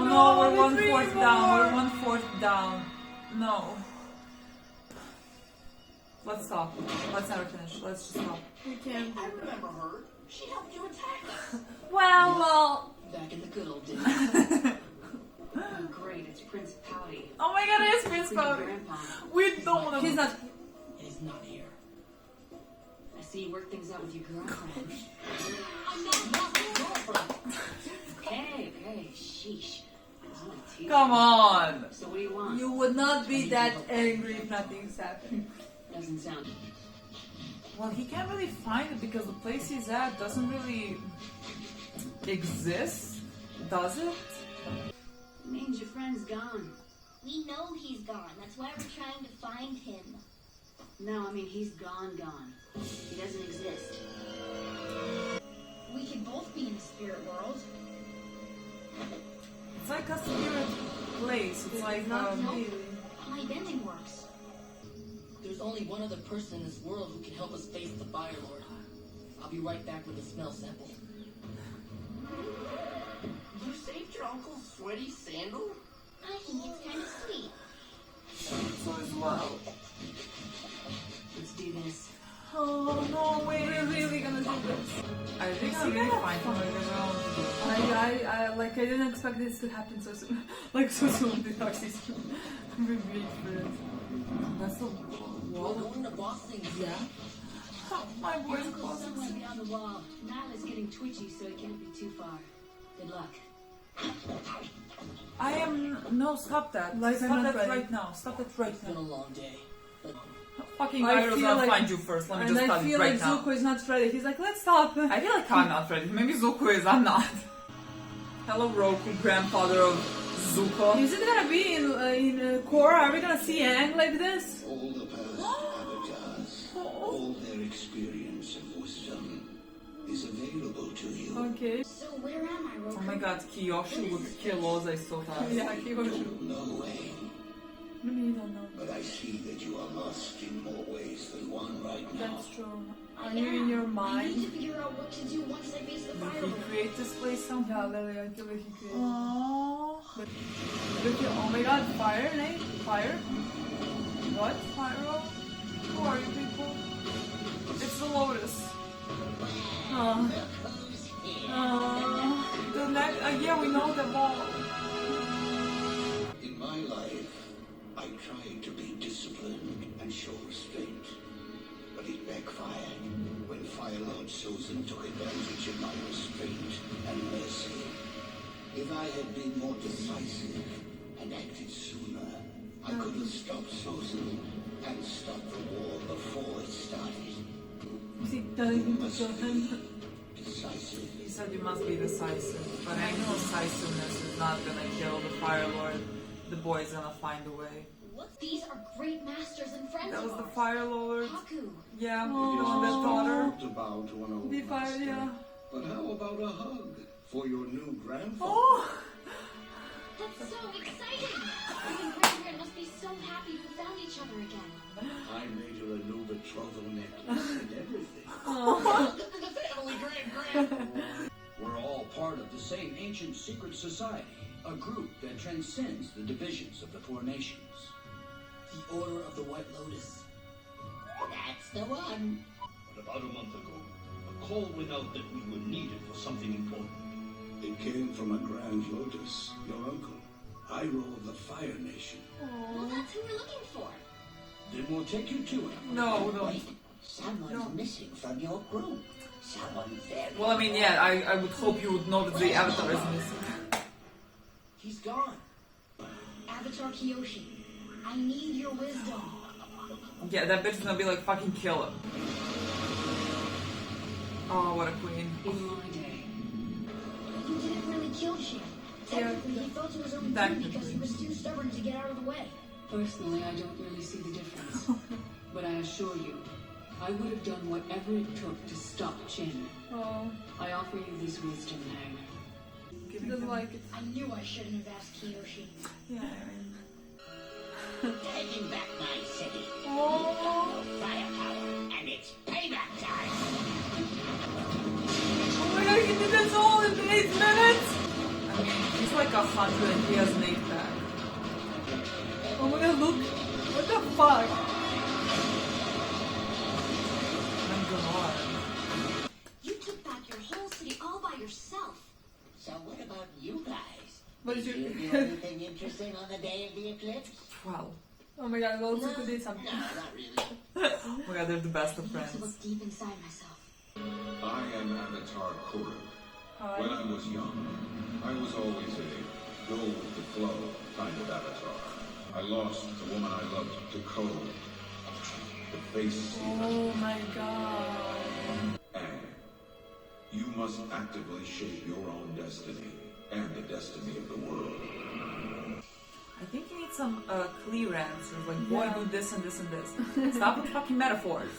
Oh no, we're one-fourth down. We're one-fourth down. No. Let's stop. Let's never finish. Let's just stop. We can't. I remember her. She helped you attack us. Well. Back in the good old days. Oh, great, it's Prince Pouty. Oh my god, it is Prince Pouty. We don't want to. He's not. He's not here. I see you work things out with your girlfriend. Okay, sheesh. Come on. So what do you want? You would not be that angry if nothing's happened. Doesn't sound. Well, he can't really find it because the place he's at doesn't really exist, does it? It means your friend's gone. We know he's gone. That's why we're trying to find him. No, I mean he's gone. He doesn't exist. We could both be in the spirit world. It's like a spirit place. It's like not really. My bending works. There's only one other person in this world who can help us face the Fire Lord. I'll be right back with the smell sample. You saved your uncle's sweaty sandal? I think it's kind of sweet. so as well. Let's do this. Oh no, wait. We're really gonna do this. I think I'm really fine for I didn't expect this to happen so soon. Like so soon. The Darcy's really for it. That's the We're wall. going to Boston. Yeah. Oh, my Your voice uncle's somewhere closes. beyond the wall. Mal is getting twitchy, so it can't be too far. Good luck. I am. No, stop that. Like, I'm Stop not that ready. right now. Stop that right It's been a now. long day. But Fucking I Iroh's feel gonna like- find you first. Let me And just I tell you feel right like now. Zuko is not ready. He's like, let's stop. I feel like I'm not ready. Maybe Zuko is. I'm not. Hello, Roku, grandfather of Zuko. Is it gonna be in Korra? Are we gonna see Aang like this? All the past avatars, all their experience and wisdom is available to you. Okay. So where am I, Roku? Oh my god, Kiyoshi would kill us. I so fast. Yeah, Kyoshu. No way. Maybe you don't know. But I see that you are lost in more ways than one right now. That's true. Are you in your I need mind? to figure out what to do once I face the Did fire. he create this place somehow? Yeah, literally, I feel like he created. Aww. Look at, oh my god, fire, Nate? Fire? What? Pyro? Who are you people? It's the lotus. Oh. The next, yeah, we know them all. In my life, I tried to be disciplined and show restraint. But it backfired when Fire Lord Sozin took advantage of my restraint and mercy. If I had been more decisive and acted sooner, I could have stopped Sozin and stopped the war before it started. Is he telling him to kill him? Decisive. He said you must be decisive, but I know decisiveness is not gonna kill the Fire Lord. The boy's gonna find a way. What? These are great masters and friends That was of the ours. Fire Lord. Haku. Yeah, the Aww. one that taught her. Not to bow to an old Be fire, master. yeah. But how about a hug for your new grandfather? Oh! That's so exciting! You and Grandparent must be so happy we found each other again. I made her a new betrothal necklace and everything. welcome to the family, Grand. We're all part of the same ancient secret society, a group that transcends the divisions of the four nations. The Order of the White Lotus. That's the one. But about a month ago, a call went out that we were needed for something important. It came from a Grand Lotus, your uncle, Iroh of the Fire Nation. Well, that's who we're looking for. Then we'll take you to him. No, no. Someone's missing from your group. Someone very... Well, I mean, yeah, I would hope you would know that the Avatar is missing. He's gone. Avatar Kyoshi, I need your wisdom. Yeah, that bitch is gonna be like, fucking kill him. Oh, what a queen. In my day, You didn't really kill Shin. Technically, he fell to his own doom because he was too stubborn to get out of the way. personally, I don't really see the difference. But I assure you, I would have done whatever it took to stop Chin. Oh, I offer you this wisdom, Aang. he doesn't like it. I knew I shouldn't have asked Kyoshi. Yeah, Taking back my city. oh. Firepower, and it's payback time. Oh my god, he did this all in 8 minutes! I mean, He's like 100 and he has an 8-pack. Oh my god, look! What the fuck? My god. You took back your whole city all by yourself. So what about you guys? What did Did you- you do anything interesting on the day of the eclipse? Wow. Oh my god, well, Zuko did something. No, not really. Oh my god, they're the best of I need to friends. look deep inside myself. I am Avatar Korra. Hi. When I was young, I was always a go with the flow kind of avatar. I lost the woman I loved to cold, the face sealer, Oh my god. and you must actively shape your own destiny and the destiny of the world. I think you need some clear answers, like, boy, Yeah. do this and this and this. Stop with fucking metaphors.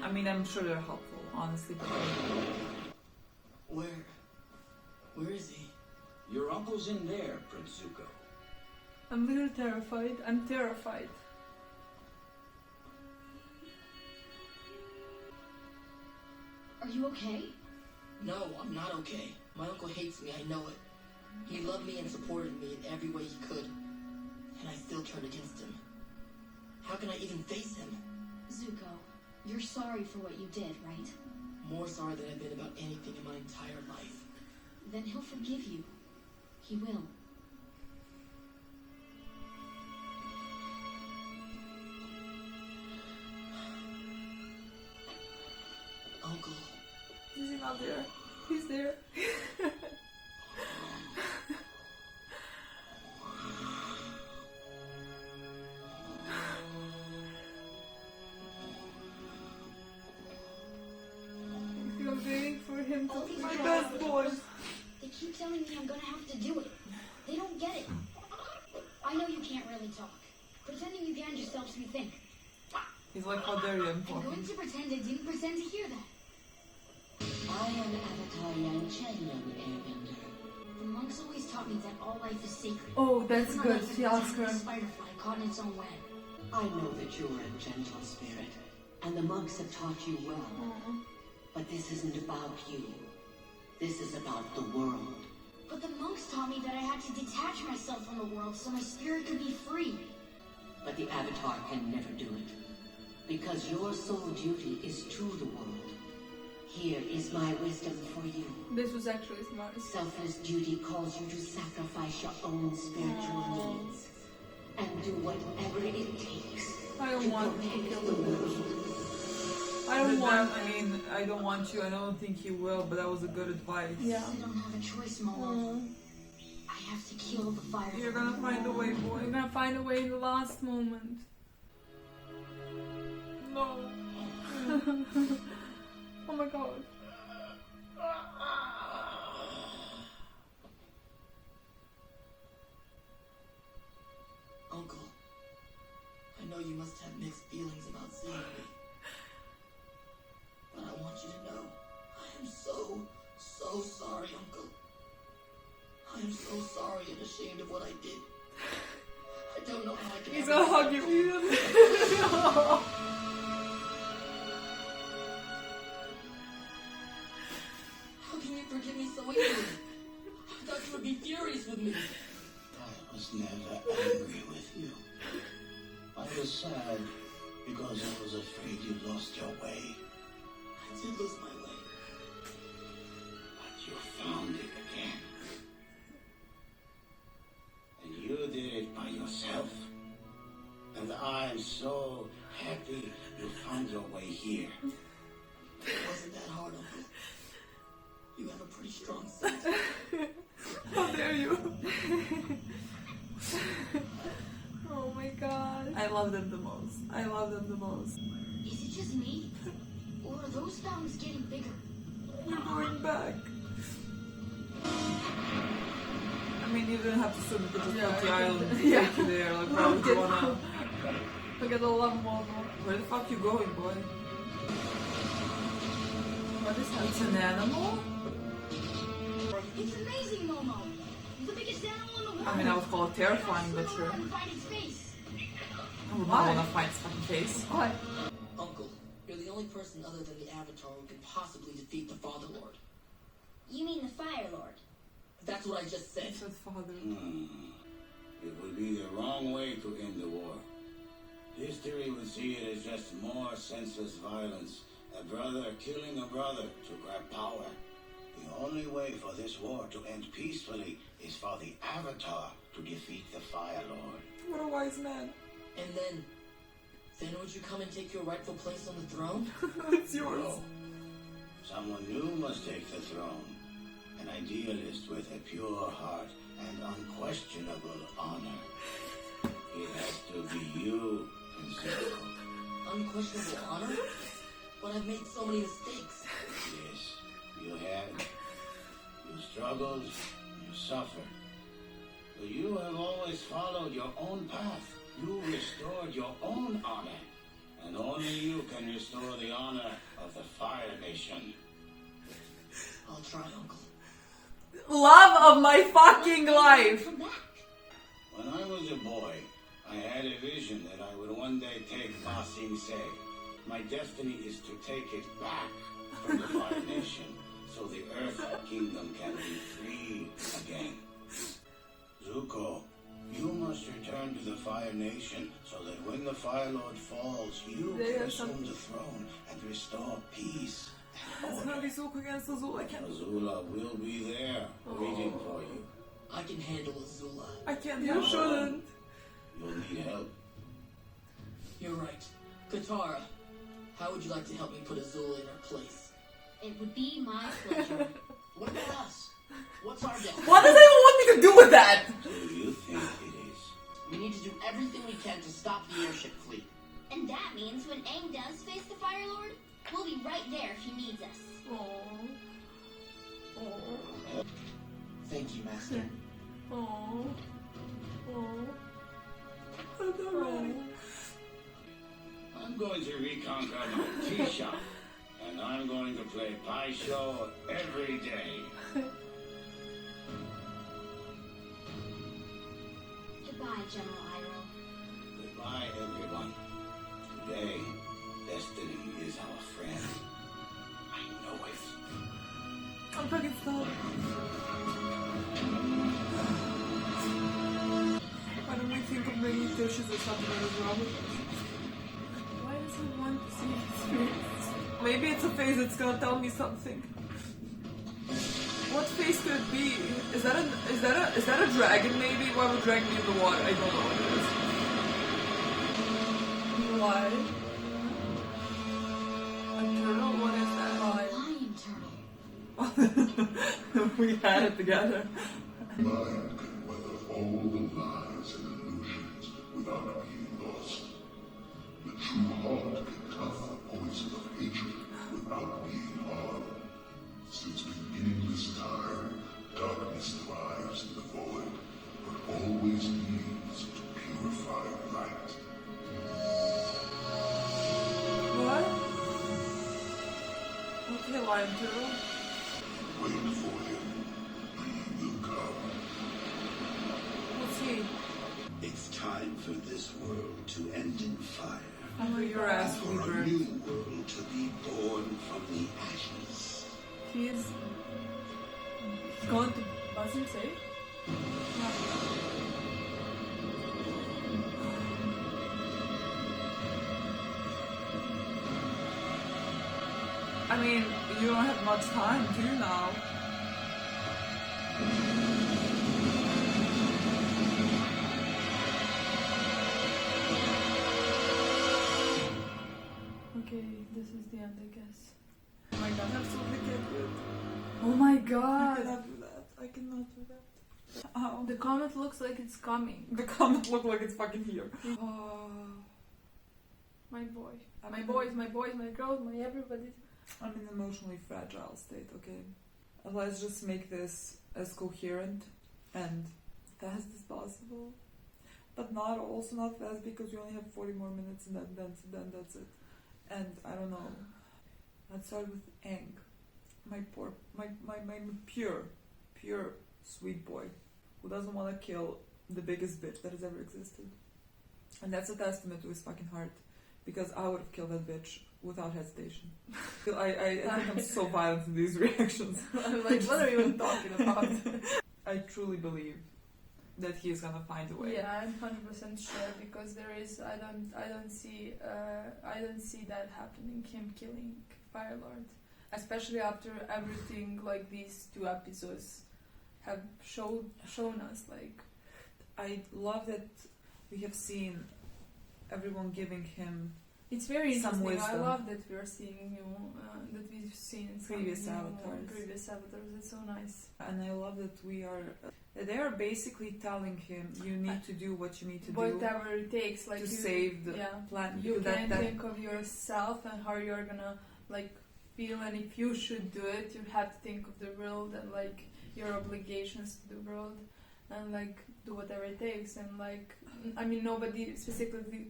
I mean, I'm sure they're helpful, honestly. But Where is he? Your uncle's in there, Prince Zuko. I'm literally terrified. I'm terrified. Are you okay? No, I'm not okay. My uncle hates me, I know it. He loved me and supported me in every way he could. And I still turned against him. How can I even face him? Zuko, you're sorry for what you did, right? More sorry than I've been about anything in my entire life. Then he'll forgive you. He will. Uncle. Is he not there? He's there. I'm waiting for him to All these my guys- best boy. They keep telling me I'm gonna have to do it. They don't get it. I know you can't really talk. Pretending you can just helps me think. he's like, how dare you, I'm I'm going talking. to pretend I didn't pretend to hear that. I am Avatar Yang Chen, young Airbender. The monks always taught me that all life is sacred. Oh, that's Not good. like She the asked her. tiniest Spider-fly caught in its own web. I know that you are a gentle spirit, and the monks have taught you well. But this isn't about you. This is about the world. But the monks taught me that I had to detach myself from the world so my spirit could be free. But the Avatar can never do it. Because your sole duty is to the world. Here is my wisdom for you. This was actually smart. Selfless duty calls you to sacrifice your own spiritual needs. And do whatever it takes I don't to want to protect kill the the world. I don't want. I mean, I don't want you. I don't think he will, but that was a good advice. Yeah. I don't have a choice, Momo. I have to kill the fire. You're gonna find a way, boy. We're gonna find a way in the last moment. No. Oh my god. Uncle. I know you must have mixed feelings about seeing me. But I want you to know, I am so sorry, Uncle. I am so sorry and ashamed of what I did. I don't know how I can He's ever gonna hug let you. go. How can you forgive me so easily? I thought you would be furious with me. I was never angry with you. I was sad because I was afraid you lost your way. I did lose my way. But you found it again. And you did it by yourself. And I'm so happy you found your way here. It wasn't that hard, Uncle. You have a pretty strong sense. How dare you? Oh my god. I love them the most. I love them the most. Is it just me? Or are those fountains getting bigger? You're going back. I mean, you didn't have to swim because of Yeah, the island. yeah. Take you there. Like, why would you wanna? Look at the love Momo. Where the fuck you going, boy? What is It's happening? an animal? It's amazing, Momo! The biggest animal in the world! I mean, I would call it terrifying, but Swim sure. around and find its face. I would not Why? wanna find its fucking face. Why? Uncle, you're the only person other than the Avatar who can possibly defeat the Father Lord. You mean the Fire Lord? That's what I just said. He said father. It would be the wrong way to end the war. History would see it as just more senseless violence. A brother killing a brother to grab power. The only way for this war to end peacefully is for the Avatar to defeat the Fire Lord. What a wise man. And then would you come and take your rightful place on the throne? It's yours. No. Someone new must take the throne. An idealist with a pure heart and unquestionable honor. It has to be you, Zuko. Unquestionable honor? But I've made so many mistakes. Yes, you have. You struggled, you suffered. But you have always followed your own path. You restored your own honor. And only you can restore the honor of the Fire Nation. I'll try, Uncle. Love of my fucking life. When I was a boy, I had a vision that I would one day take Ba Sing Se. My destiny is to take it back from the Fire Nation so the Earth Kingdom can be free again. Zuko, you must return to the Fire Nation so that when the Fire Lord falls, you can assume the throne and restore peace. It's gonna be Zuko against Azula. I can't. Azula will be there, waiting for you. I can handle Azula. I can't. You shouldn't. You'll need help. You're right. Katara, how would you like to help me put Azula in her place? It would be my pleasure. What about us? What's our destiny? What does anyone want me to do with that? So you think it is? We need to do everything we can to stop the airship fleet. And that means when Aang does face the Fire Lord, we'll be right there if he needs us. Thank you, Master. I'm going to reconquer my tea shop, and I'm going to play Pie Show every day. Goodbye, General Iroh. Goodbye, everyone. Today, destiny is our friend. I know it. I'm fucking stuck. Why don't we think of bringing dishes or something that is wrong with us? Why does he want to see his face? Maybe it's a face that's gonna tell me something. What face could it be? Is that a dragon maybe? Why would dragon be in the water? I don't know what it is. Why? A turtle? What is that? Lion turtle. We had it together. Mind can weather all the lies and illusions without being lost. The true heart can tough the poison of hatred without being harmed. Since beginningless time, darkness thrives in the void, but always needs to purify light. What? Okay, lion turtle. Wait for him. He will come. What's he? It's time for this world to end in fire. Oh, your ass, For a Weaver. new world to be born from the ashes. He's going to Buzzing say? I mean, you don't have much time, do you now? Okay, this is the end, I guess. Oh my god, I'm so wicked. Oh my I god! cannot do that. I cannot do that. Ow. The comet looks like it's coming. The comment look like it's fucking here. My boy. I'm My in- boys, my girls, my everybody. I'm in an emotionally fragile state, okay? Let's just make this as coherent and fast as possible. But also not fast because we only have 40 more minutes and then that's it. And I don't know. Let's start with Aang. My pure, sweet boy who doesn't want to kill the biggest bitch that has ever existed. And that's a testament to his fucking heart. Because I would have killed that bitch without hesitation. I think I'm so violent in these reactions. I'm like, what are you even talking about? I truly believe that he is gonna find a way. Yeah, I'm 100% sure because there is. I don't see that happening. Him killing Fire Lord, especially after everything like these 2 episodes have shown us. Like, I love that we have seen everyone giving him it's very some interesting. I wisdom. love that we are seeing that we've seen some Previous new avatars. Previous avatars. It's so nice. And I love that they are basically telling him, you need to do what you need to do Whatever it takes, like to you, save the yeah. planet. You Because can that think of yourself and how you're gonna like feel, and if you should do it, you have to think of the world and like your obligations to the world, and like do whatever it takes. And like, I mean, nobody specifically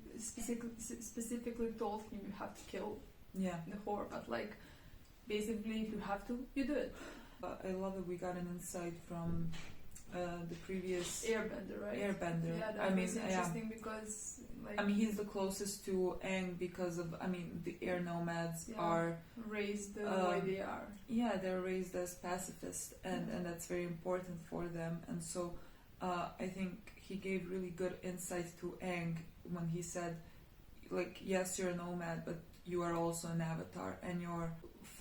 told him you have to kill yeah. the whore, but like basically, if you have to, you do it. I love that we got an insight from the previous Airbender, right? Airbender. Yeah, that I mean, was interesting because like I mean, he's the closest to Aang because of, I mean, the air nomads are raised the way they are. Yeah, they're raised as pacifists, and that's very important for them. And so I think he gave really good insight to Aang when he said, like, yes, you're a nomad, but you are also an avatar, and your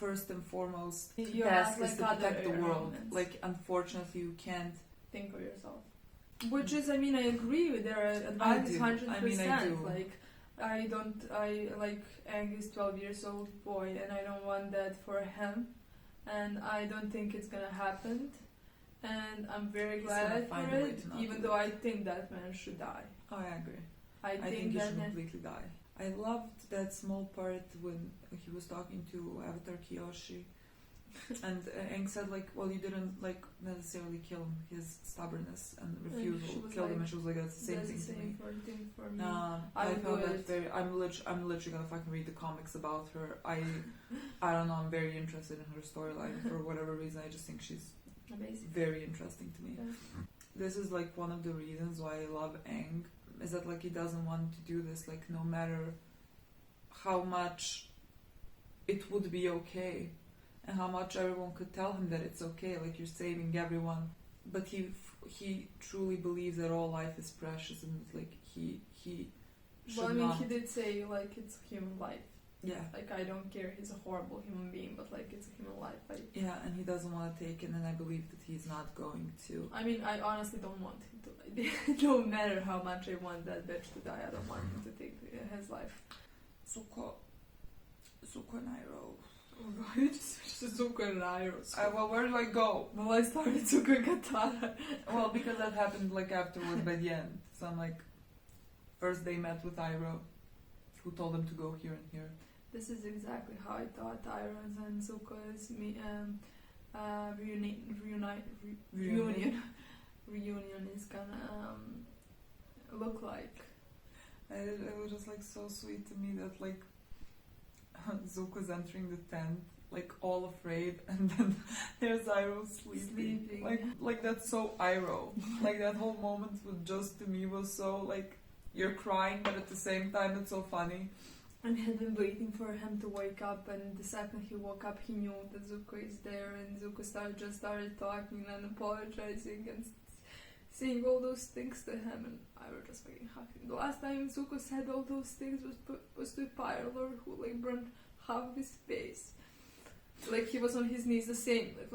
first and foremost You're task not is like to protect the other world. elements. Like, unfortunately, you can't. Think of yourself. Which is, I mean, I agree with their advice 100%. I mean, I do. Like, I like Aang is 12 years old boy, and I don't want that for him, and I don't think it's gonna happen. And I'm very He's gonna glad find for a way it, to not even do though it. I think that man should die. Oh, I agree. I I think think he that should man, completely die. I loved that small part when he was talking to Avatar Kyoshi, and Aang said, like, well, you didn't like necessarily kill him. His stubbornness and she refusal was killed him, like, and she was like, that's the same that's thing the to me. same thing for me. I would found do that it. very. I'm literally gonna fucking read the comics about her. I don't know. I'm very interested in her storyline for whatever reason. I just think she's Amazing. very interesting to me. Yeah. This is like one of the reasons why I love Aang, is that like he doesn't want to do this, like no matter how much it would be okay and how much everyone could tell him that it's okay, like you're saving everyone, but he truly believes that all life is precious, and like he should Well, I mean, not. he did say like it's human life. Yeah. Like, I don't care, he's a horrible human being, but like it's a human life. Yeah, and he doesn't want to take it, and I believe that he's not going to. I mean, I honestly don't want him to die. No matter how much I want that bitch to die, I don't want him to take his life. Zuko and Iroh. Oh god, you just switched to Zuko and Iroh. Well, where do I go? Well, I started Zuko and Katara. Well, because that happened like afterward by the end. So I'm like, first they met with Iroh, who told them to go here and here. This is exactly how I thought Iroh's and Zuko's reunion is gonna look like. It was just like so sweet to me that like Zuko's entering the tent, like all afraid, and then there's Iroh sleeping. Like that's so Iroh. Like that whole moment was just, to me, was so like, you're crying, but at the same time it's so funny. And he had been waiting for him to wake up, and the second he woke up, he knew that Zuko is there, and Zuko started talking and apologizing and saying all those things to him, and I was just fucking happy. The last time Zuko said all those things was to Fire Lord, who like burned half of his face. Like he was on his knees, the same. Like,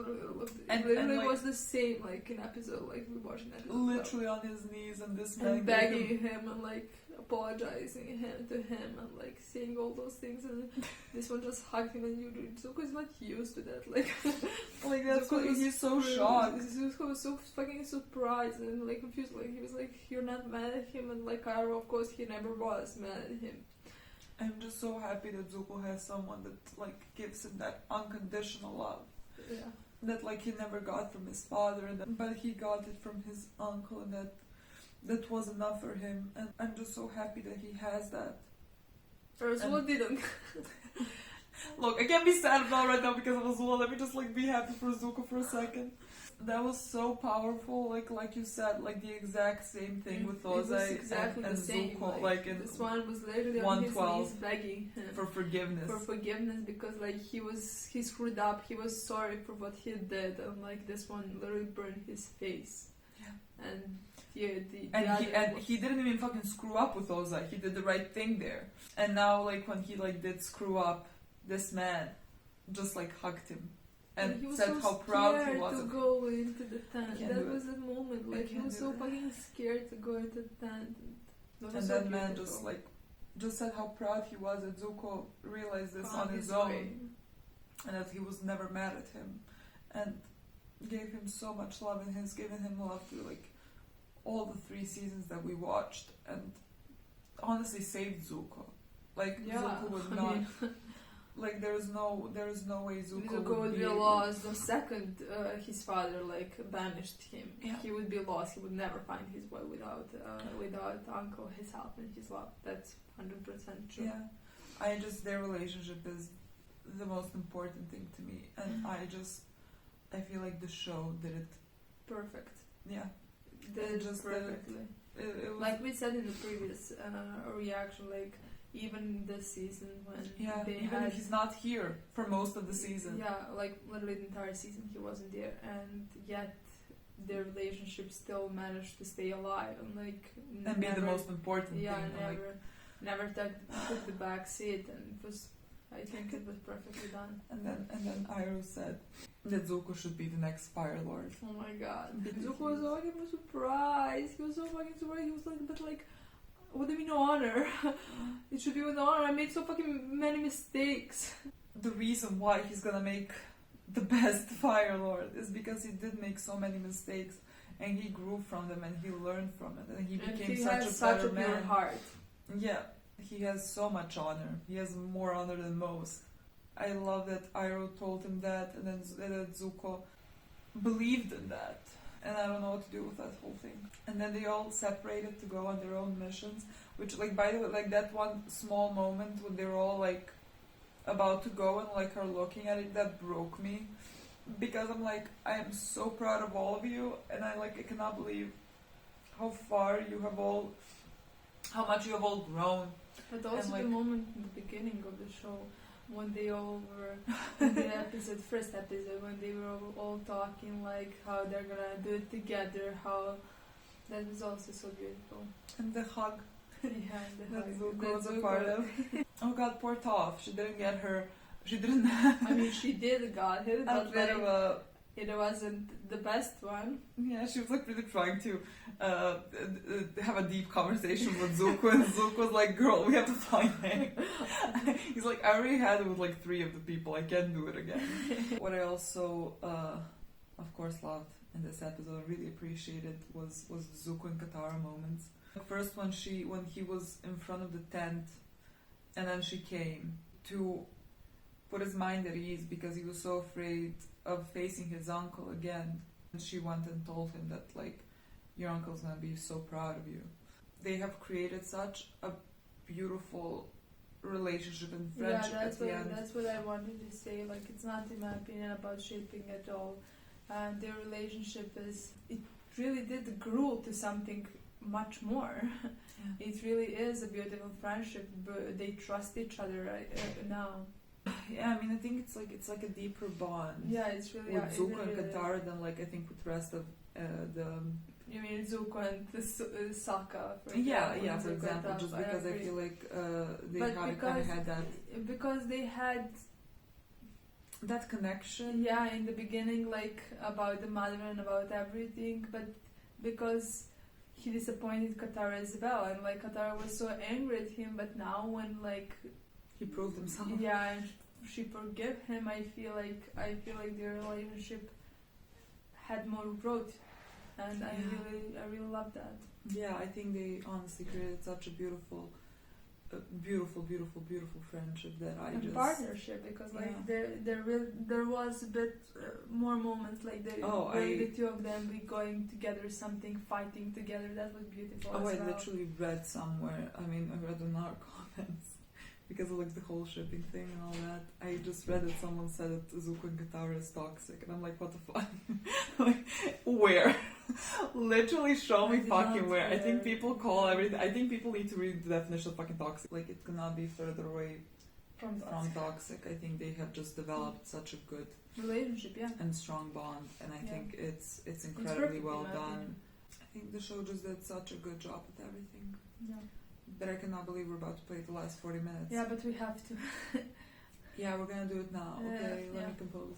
literally like, was the same. Like in episode, like we watched an episode. Literally on his knees, and this man and begging him and like apologizing to him and like saying all those things, and this one just hugged him, and Zuko is not used to that. Like that's why he's so shocked. Zuko was so fucking surprised and like confused. Like he was like, "You're not mad at him," and like Iroh, of course, he never was mad at him. I'm just so happy that Zuko has someone that like gives him that unconditional love. Yeah. That like he never got from his father, but he got it from his uncle, and that was enough for him. And I'm just so happy that he has that. Azula didn't. Look, I can't be sad about it right now because of Azula. Let me just like be happy for Zuko for a second. that was so powerful. Like you said, like the exact same thing with It was Ozai exactly and the same. Zuko. Like in this one was literally on his 112 knees begging him for forgiveness. for forgiveness because like he screwed up. He was sorry for what he did, and like this one literally burned his face. Yeah. And he didn't even fucking screw up with Ozai. He did the right thing there. And now, like when he like did screw up, this man just like hugged him and he was said so how proud he scared was to of him. go into the tent. Can't That do was the moment. I Like he can't was do so it. fucking scared to go into the tent. And that man just said how proud he was that Zuko realized this on his own, and that he was never mad at him, and gave him so much love, and has given him love through like all the 3 seasons that we watched, and honestly saved Zuko. Like Zuko would not. Like there is no way Zuko would be lost the second his father like banished him. Yeah. He would be lost. He would never find his way without Uncle, his help and his love. That's 100% true. Yeah, their relationship is the most important thing to me, and I feel like the show did it perfect. Yeah, Did it just perfectly. It was, like we said in the previous reaction, like even this season when even if he's not here for most of the season. Yeah, like literally the entire season he wasn't there, and yet their relationship still managed to stay alive and like and be the most important thing. Never took the back seat, and it was. I think it was perfectly done. And then Iroh said that Zuko should be the next Fire Lord. Oh my god. Zuko was so fucking surprised. He was so fucking surprised. He was like, but like, what do you mean honor? It should be with honor. I made so fucking many mistakes. The reason why he's gonna make the best Fire Lord is because he did make so many mistakes, and he grew from them, and he learned from it, and he became such a pure heart. Yeah. He has so much honor. He has more honor than most. I love that Iroh told him that, and then that Zuko believed in that. And I don't know what to do with that whole thing. And then they all separated to go on their own missions. Which, like, by the way, like that one small moment when they were all like about to go and like are looking at it, that broke me. Because I'm like, I am so proud of all of you, and I cannot believe how much you have all grown. But also and, the moment in the beginning of the show when they all were in the first episode, when they were all talking like how they're gonna do it together, how that was also so beautiful. And the hug. Yeah, and the hug. Zuko was a part of. Oh god, poor Toph. She didn't. I mean, she did got it, but like, it wasn't the best one. Yeah, she was like really trying to have a deep conversation with Zuko, and Zuko was like, "Girl, we have to find him." He's like, "I already had it with like 3 of the people. I can't do it again." What I also, of course, loved in this episode, really appreciated was the Zuko and Katara moments. First, when he was in front of the tent, and then she came to put his mind at ease because he was so afraid of facing his uncle again. And she went and told him that like, your uncle's gonna be so proud of you. They have created such a beautiful relationship and friendship at the end. That's what I wanted to say. Like, it's not, in my opinion, about shipping at all. Their relationship it really did grow to something much more. Yeah. It really is a beautiful friendship. But they trust each other now. Yeah, I mean, I think it's like a deeper bond. Yeah, it's really with Zuko and Katara than like I think with the rest of the. You mean Zuko and Sokka? Yeah, for example, just because I feel like they kind of had that. Because they had that connection. Yeah, in the beginning, like about the mother and about everything, but because he disappointed Katara as well, and like Katara was so angry at him, but now when like he proved himself. Yeah, and she forgave him. I feel like their relationship had more growth, and I really love that. Yeah, I think they honestly created such a beautiful friendship that partnership, because like there was a bit more moments like the 2 of them be going together, something, fighting together. That was beautiful. I literally read somewhere. I mean, I read in our comments because of like the whole shipping thing and all that. I just read that someone said that Zuko and Katara is toxic, and I'm like, what the fuck? Like, where? Literally show me fucking where. I think people call everything. I think people need to read the definition of fucking toxic. Like, it cannot be further away From toxic. I think they have just developed such a good relationship, yeah. and strong bond, and I think it's incredibly perfect, well in my done. opinion. I think the show just did such a good job with everything. Yeah. But I cannot believe we're about to play the last 40 minutes. Yeah, but we have to. Yeah, we're gonna do it now. Okay, let yeah. me compose.